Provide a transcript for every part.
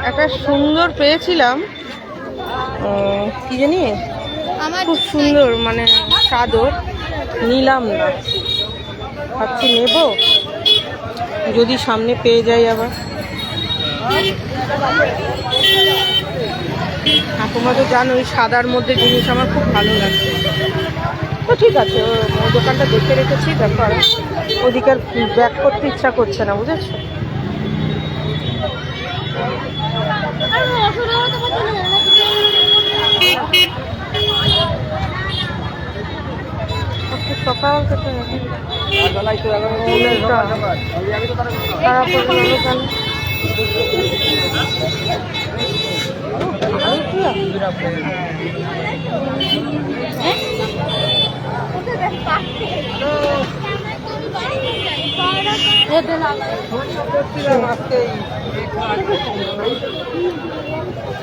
একটা সুন্দর পেয়েছিলাম, কি জানি খুব সুন্দর মানে চাদর, নিলাম না, ভাবছি নেব যদি সামনে পেয়ে যাই আবার। আর তোমরা তো জানোই সাদার মধ্যে জিনিস আমার খুব ভালো লাগে। তো ঠিক আছে, ওই দোকানটা দেখে রেখেছি, দেখো আর ওদিকে আর ব্যাক করতে ইচ্ছা করছে না, বুঝেছো? সকাল থেকে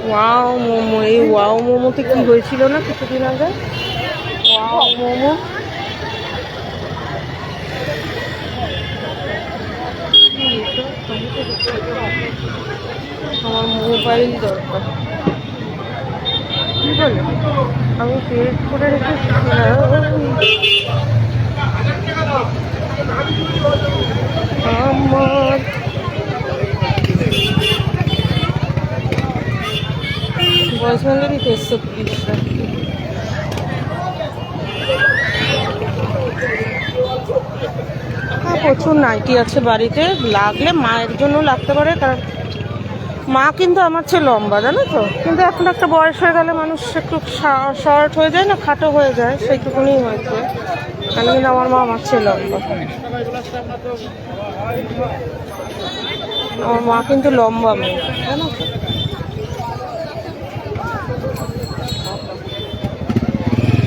ওয়াও মোমো, এই ওয়াও মোমোতে কি হয়েছিল না কিছুদিন আগে? ওয়াও মোমো আমার মোবাইল দরকার, কি বলে আমি পেড করে রেখেছি। আমার বয়স মন্ডলী 330টা। হ্যাঁ, প্রচুর নাইটি আছে বাড়িতে, লাগলে মায়ের জন্য লাগতে পারে, কারণ মা কিন্তু আমার চেয়ে লম্বা, জানো তো, কিন্তু এখন একটা বয়স হয়ে গেলে মানুষ একটু শর্ট হয়ে যায় না, খাটো হয়ে যায়, সেইটুকুনি হয়েছে। আমি কিন্তু আমার মা আমার চেয়ে লম্বা, আমার মা কিন্তু লম্বা মেয়ে, জানো তো।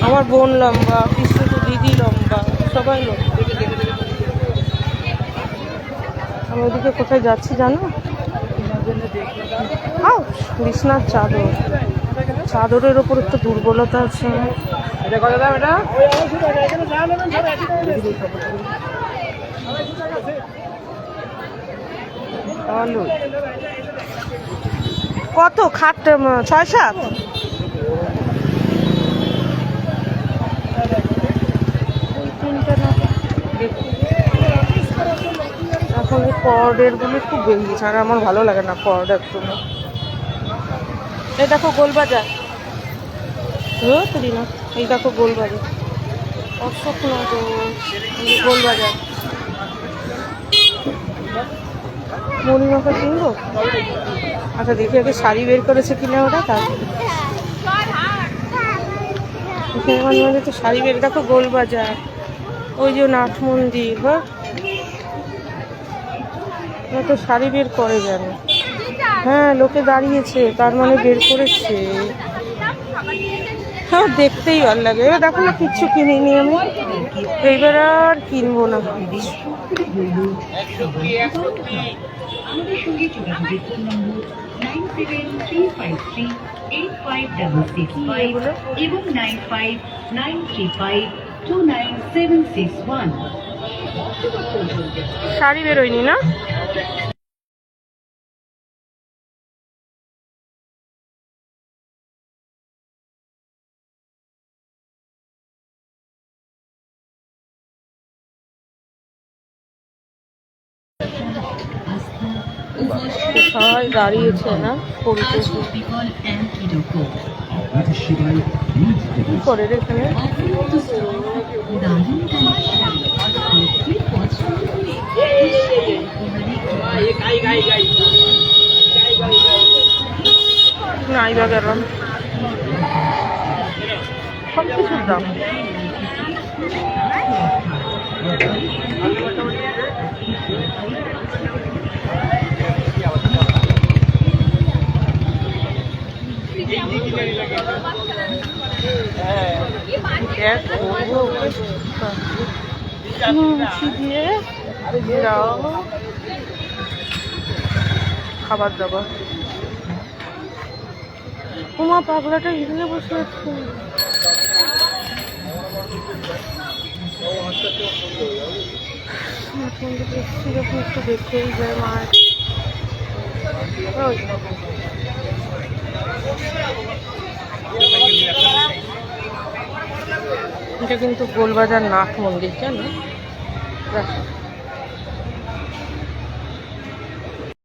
আমার বোন লম্বা, পিসুটো দিদি লম্বা, সবাই লম্বা। আমি ওদিকে কোথায় যাচ্ছি জানো? বিছনার চাদর, চাদরের ওপর একটু দুর্বলতা আছে। কত খাট? 6-7? এখন এই কর্ডের গুলো খুব বেরিয়েছে, আর আমার ভালো লাগে না কর্ড একদম। এই দেখো গোলবাজার, না এই দেখো গোলবাজার, অশোকনগর, গোলবাজার। মণিমাখা কিনবো? আচ্ছা দেখি আগে শাড়ি বের করেছে কিনা ওটা, তারপরে মাঝে মাঝে তো শাড়ি বের। দেখো গোলবাজার, ওই যে নাট মন্দির, তো শাড়ি বের করে জানো। হ্যাঁ, লোকে দাঁড়িয়েছে, তার মানে বের করেছে। হ্যাঁ, দেখতেই ভালো লাগে। এবার দেখো না, কিচ্ছু কিনিনি আমি, এইবার আর কিনবো না। শাড়ি বেরোয়নি না? কোথায় দাঁড়িয়েছে না কি করে রে এখানে? নাইবা গেলাম, সব কিছুর দাম। খাবার দাবার, উমা পাগলাটা এখানে বসে আছে। যখন একটু দেখেই যায় মায়ের। এটা কিন্তু গোলবাজার নাথ মন্দির, জানো?